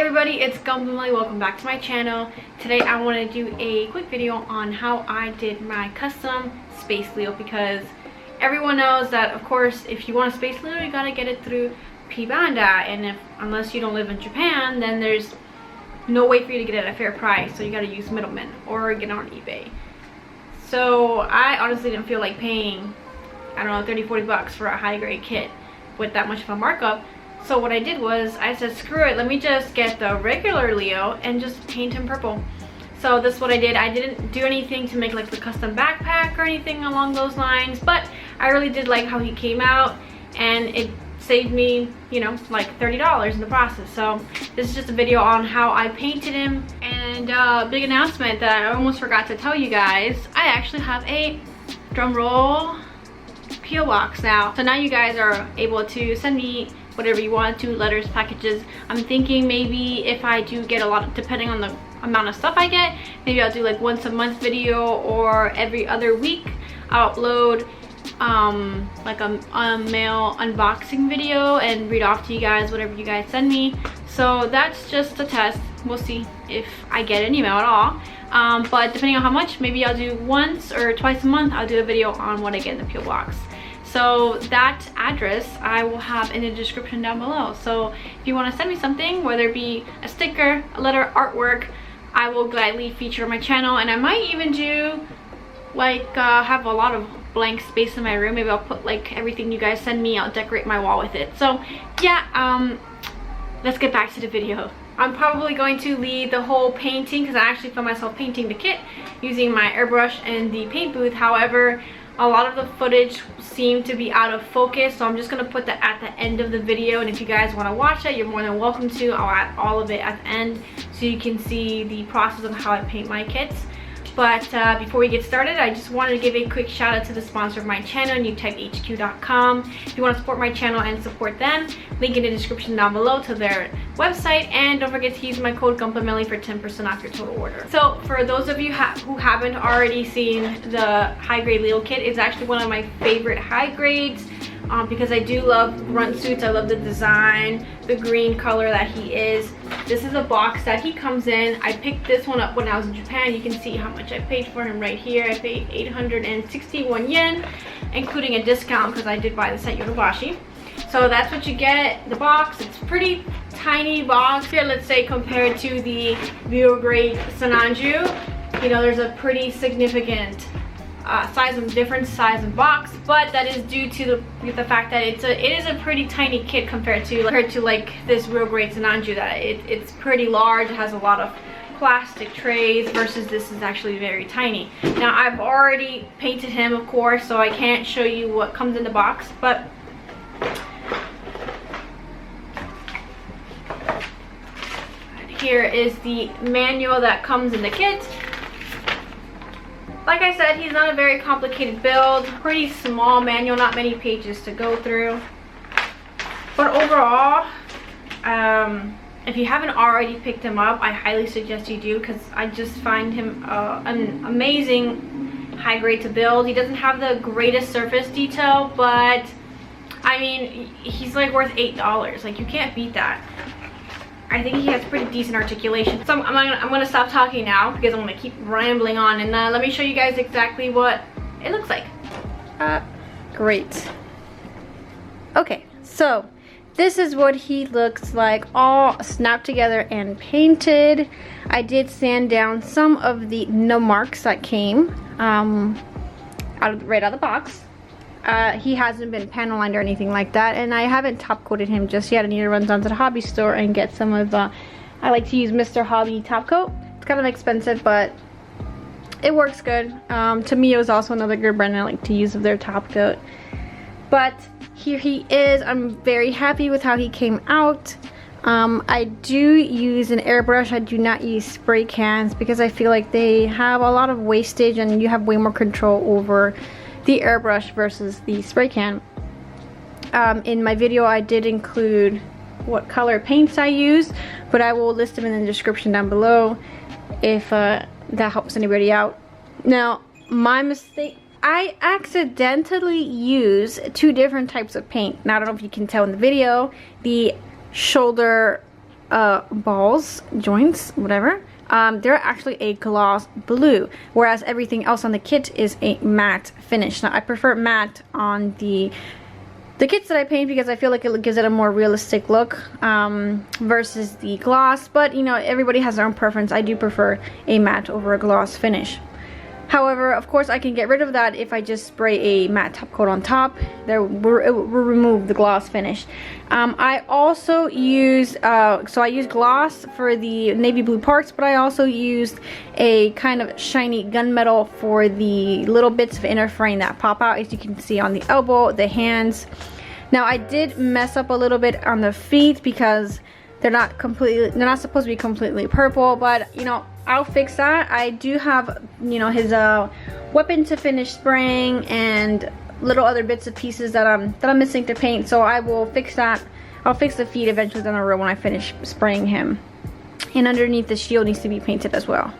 everybody, it's Gunpla. Welcome back to my channel. Today I want to do a quick video on how I did my custom Space Leo, because everyone knows that of course if you want a Space Leo you gotta get it through P-Banda, and unless you don't live in Japan then there's no way for you to get it at a fair price, so you gotta use middlemen or get it on eBay. So I honestly didn't feel like paying, I don't know, 30-40 bucks for a high grade kit with that much of a markup. So what I did was I said, screw it, let me just get the regular Leo and just paint him purple. So that's what I did. I didn't do anything to make like the custom backpack or anything along those lines, but I really did like how he came out, and it saved me, you know, like $30 in the process. So this is just a video on how I painted him. And big announcement that I almost forgot to tell you guys, I actually have a, drum roll, P.O. box now. So now you guys are able to send me whatever you want to, letters, packages. I'm thinking maybe if I do get a lot of, depending on the amount of stuff I get, maybe I'll do like once a month video, or every other week I'll upload like a mail unboxing video and read off to you guys whatever you guys send me. So that's just a test. We'll see if I get an email at all. But depending on how much, maybe I'll do once or twice a month, I'll do a video on what I get in the P.O. box. So that address I will have in the description down below. So if you want to send me something, whether it be a sticker, a letter, artwork, I will gladly feature on my channel. And I might even do like have a lot of blank space in my room. Maybe I'll put like everything you guys send me, I'll decorate my wall with it. So yeah, let's get back to the video. I'm probably going to lead the whole painting because I actually filmed myself painting the kit using my airbrush and the paint booth. However, a lot of the footage seemed to be out of focus, so I'm just going to put that at the end of the video, and if you guys want to watch it, you're more than welcome to. I'll add all of it at the end so you can see the process of how I paint my kits. But before we get started, I just wanted to give a quick shout out to the sponsor of my channel, NEWTYPEHQ.com. If you want to support my channel and support them, link in the description down below to their website, and don't forget to use my code GUNPLAMELLY for 10% off your total order. So for those of you who haven't already seen the high grade Leo kit, it's actually one of my favorite high grades. Because I do love grunt suits. I love the design, the green color that he is. This is a box that he comes in. I picked this one up when I was in Japan. You can see how much I paid for him right here. I paid 861 yen, including a discount because I did buy this at Yodobashi. So that's what you get, the box. It's a pretty tiny box here, let's say compared to the Leo grade Sananju. You know, there's a pretty significant different size of box, but that is due to the fact that it is a pretty tiny kit compared to like this real great Sananju, that it's pretty large. It has a lot of plastic trays versus this is actually very tiny. Now I've already painted him, of course, so I can't show you what comes in the box, but here is the manual that comes in the kit. Like I said, he's not a very complicated build, pretty small manual, not many pages to go through. But overall, if you haven't already picked him up, I highly suggest you do, because I just find him an amazing high grade to build. He doesn't have the greatest surface detail, but I mean, he's like worth $8. Like, you can't beat that. I think he has pretty decent articulation. So I'm gonna stop talking now because I'm gonna keep rambling on, and let me show you guys exactly what it looks like. Great. Okay, so this is what he looks like, all snapped together and painted. I did sand down some of the no marks that came right out of the box. He hasn't been panel lined or anything like that, and I haven't top coated him just yet. I need to run down to the hobby store and get some of I like to use Mr. Hobby top coat. It's kind of expensive, but it works good. Tamiya is also another good brand I like to use of their top coat. But here he is. I'm very happy with how he came out. I do use an airbrush. I do not use spray cans because I feel like they have a lot of wastage and you have way more control over the airbrush versus the spray can. In my video I did include what color paints I use, but I will list them in the description down below if that helps anybody out. Now, my mistake, I accidentally used two different types of paint. Now, I don't know if you can tell in the video, the shoulder balls, joints, whatever, they're actually a gloss blue, whereas everything else on the kit is a matte finish. Now I prefer matte on the kits that I paint because I feel like it gives it a more realistic look versus the gloss, but you know, everybody has their own preference. I do prefer a matte over a gloss finish. However, of course, I can get rid of that if I just spray a matte top coat on top. It will remove the gloss finish. I also use, so I use gloss for the navy blue parts, but I also used a kind of shiny gunmetal for the little bits of inner frame that pop out, as you can see on the elbow, the hands. Now, I did mess up a little bit on the feet because they're not supposed to be completely purple, but you know, I'll fix that. I do have, you know, his weapon to finish spraying and little other bits and pieces that I'm missing to paint, so I will fix that. I'll fix the feet eventually down the road when I finish spraying him. And underneath the shield needs to be painted as well.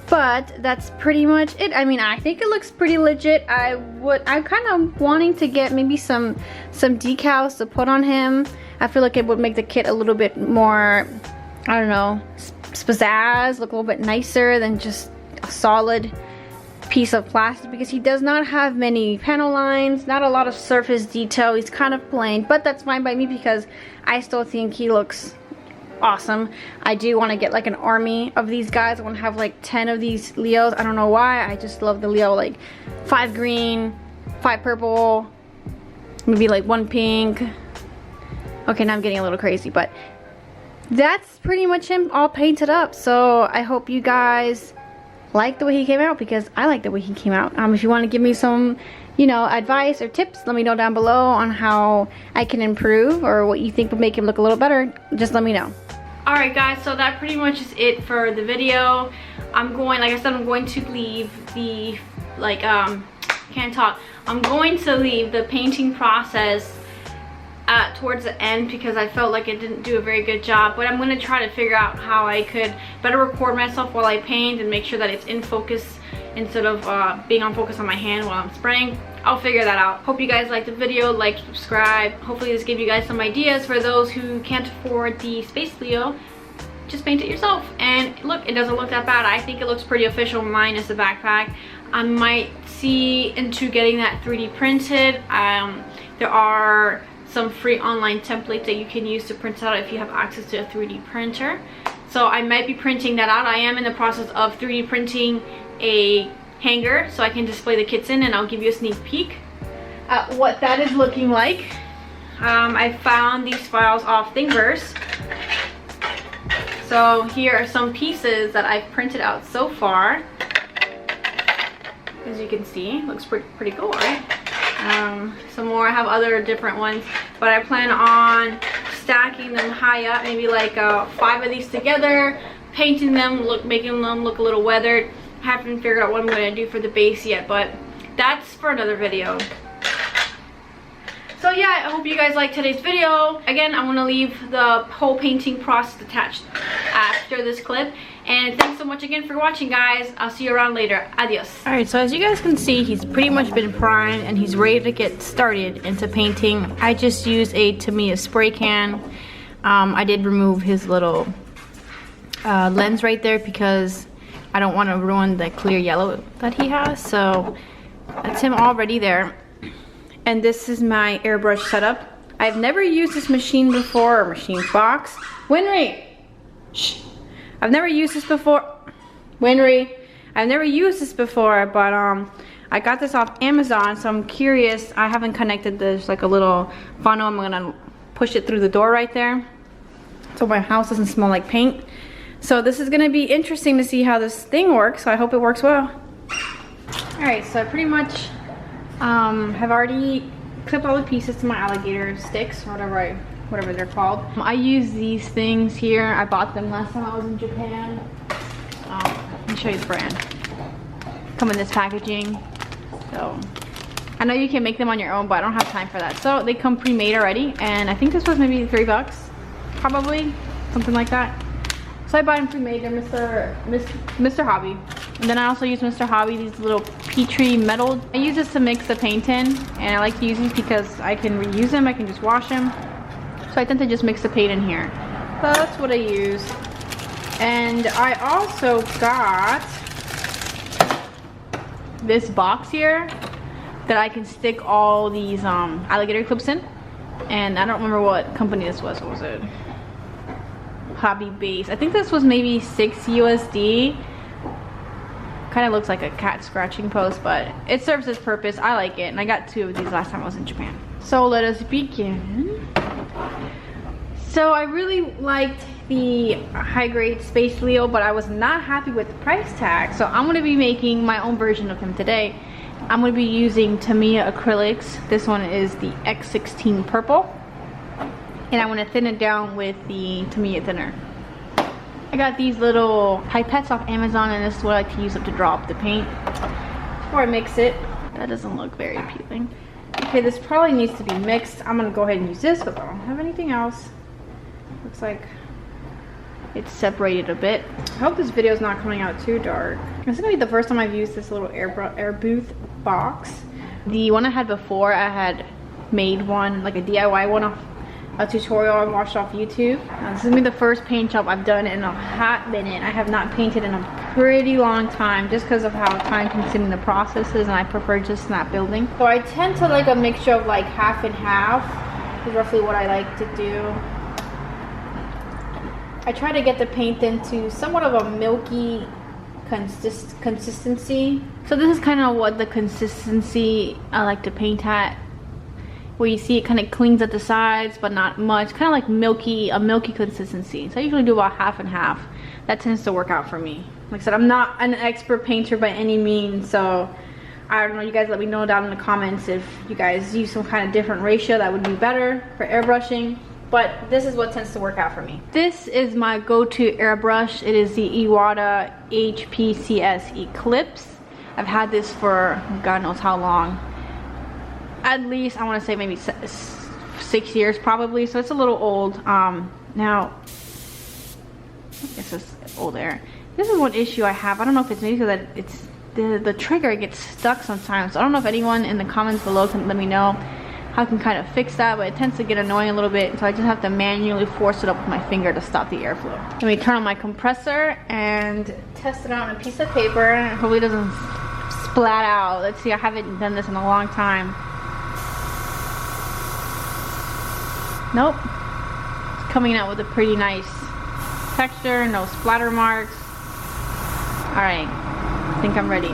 But that's pretty much it. I mean, I think it looks pretty legit. I'm kind of wanting to get maybe some decals to put on him. I feel like it would make the kit a little bit more, I don't know, pizzazz, look a little bit nicer than just a solid piece of plastic, because he does not have many panel lines, not a lot of surface detail. He's kind of plain, but that's fine by me because I still think he looks awesome. I do want to get like an army of these guys. I want to have like 10 of these Leos. I don't know why, I just love the Leo, like 5 green, 5 purple, maybe like 1 pink. Okay, now I'm getting a little crazy, but that's pretty much him all painted up. So I hope you guys like the way he came out, because I like the way he came out. If you want to give me some, you know, advice or tips, let me know down below on how I can improve or what you think would make him look a little better. Just let me know. Alright guys, so that pretty much is it for the video. I'm going to leave the, can't talk. I'm going to leave the painting process towards the end because I felt like it didn't do a very good job, but I'm going to try to figure out how I could better record myself while I paint and make sure that it's in focus instead of being on focus on my hand while I'm spraying. I'll figure that out. Hope you guys liked the video, like, subscribe. Hopefully this gave you guys some ideas for those who can't afford the Space Leo. Just paint it yourself, and look, it doesn't look that bad. I think it looks pretty official minus the backpack. I might see into getting that 3D printed. There are some free online templates that you can use to print out if you have access to a 3D printer. So I might be printing that out. I am in the process of 3D printing a hanger so I can display the kits in, and I'll give you a sneak peek at what that is looking like. I found these files off Thingiverse. So here are some pieces that I've printed out so far. As you can see, looks pretty cool, right? Some more, I have other different ones, but I plan on stacking them high up, maybe like 5 of these together, painting them, making them look a little weathered. I haven't figured out what I'm going to do for the base yet, but that's for another video. So yeah, I hope you guys liked today's video. Again, I'm going to leave the whole painting process attached after this clip. And thanks so much again for watching, guys. I'll see you around later. Adios. Alright, so as you guys can see, he's pretty much been primed and he's ready to get started into painting. I just used a Tamiya spray can. I did remove his little lens right there because I don't want to ruin the clear yellow that he has. So that's him already there. And this is my airbrush setup. I've never used this machine before, or machine box. Winry! Shh. I've never used this before. Winry! I've never used this before, but I got this off Amazon, so I'm curious. I haven't connected this, like a little funnel. I'm gonna push it through the door right there so my house doesn't smell like paint. So this is gonna be interesting to see how this thing works, so I hope it works well. Alright, so I pretty much have already clipped all the pieces to my alligator sticks, or whatever they're called. I use these things here. I bought them last time I was in Japan. Let me show you the brand. Come in this packaging. So I know you can make them on your own, but I don't have time for that. So they come pre-made already, and I think this was maybe $3, probably something like that. So I bought them pre-made. They're Mr. Hobby. And then I also use Mr. Hobby, these little Petri metal. I use this to mix the paint in, and I like to use these because I can reuse them. I can just wash them. So I tend to just mix the paint in here. So that's what I use. And I also got this box here that I can stick all these alligator clips in. And I don't remember what company this was. What was it? Hobby Base. I think this was maybe 6 USD. Kind of looks like a cat scratching post, but it serves its purpose. I like it, and I got 2 of these last time I was in Japan. So let us begin. So I really liked the high grade Space Leo, but I was not happy with the price tag. So I'm going to be making my own version of him today. I'm going to be using Tamiya acrylics. This one is the X16 purple, and I want to thin it down with the Tamiya thinner. I got these little pipettes off Amazon, and this is what I like to use up to draw up the paint before I mix it. That doesn't look very appealing. Okay, this probably needs to be mixed. I'm gonna go ahead and use this because I don't have anything else. Looks like it's separated a bit. I hope this video is not coming out too dark. This is gonna be the first time I've used this little air booth box. The one I had before, I had made one, like a DIY one off a tutorial I watched off YouTube. This is gonna be the first paint job I've done in a hot minute. I have not painted in a pretty long time just because of how time consuming the process is, and I prefer just not building. So I tend to like a mixture of like half and half is roughly what I like to do. I try to get the paint into somewhat of a milky consistency. So this is kind of what the consistency I like to paint at, where you see it kind of clings at the sides but not much, kind of like a milky consistency. So I usually do about half and half. That tends to work out for me. Like I said, I'm not an expert painter by any means, so I don't know, you guys let me know down in the comments if you guys use some kind of different ratio that would be better for airbrushing, but this is what tends to work out for me. This is my go-to airbrush. It is the Iwata HPCS Eclipse. I've had this for God knows how long. At least I want to say maybe 6 years probably, so it's a little old. Now it's just old air. This is one issue I have. I don't know if it's maybe because it's the trigger gets stuck sometimes. So I don't know if anyone in the comments below can let me know how I can kind of fix that, but it tends to get annoying a little bit, so I just have to manually force it up with my finger to stop the airflow. Let me turn on my compressor and test it out on a piece of paper. Hopefully it doesn't splat out. Let's see, I haven't done this in a long time. Nope, it's coming out with a pretty nice texture, no splatter marks. All right, I think I'm ready.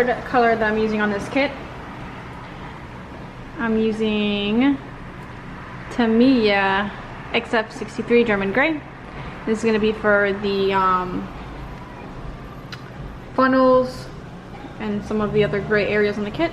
preferred color that I'm using on this kit. I'm using Tamiya XF63 German Gray. This is going to be for the funnels and some of the other gray areas on the kit.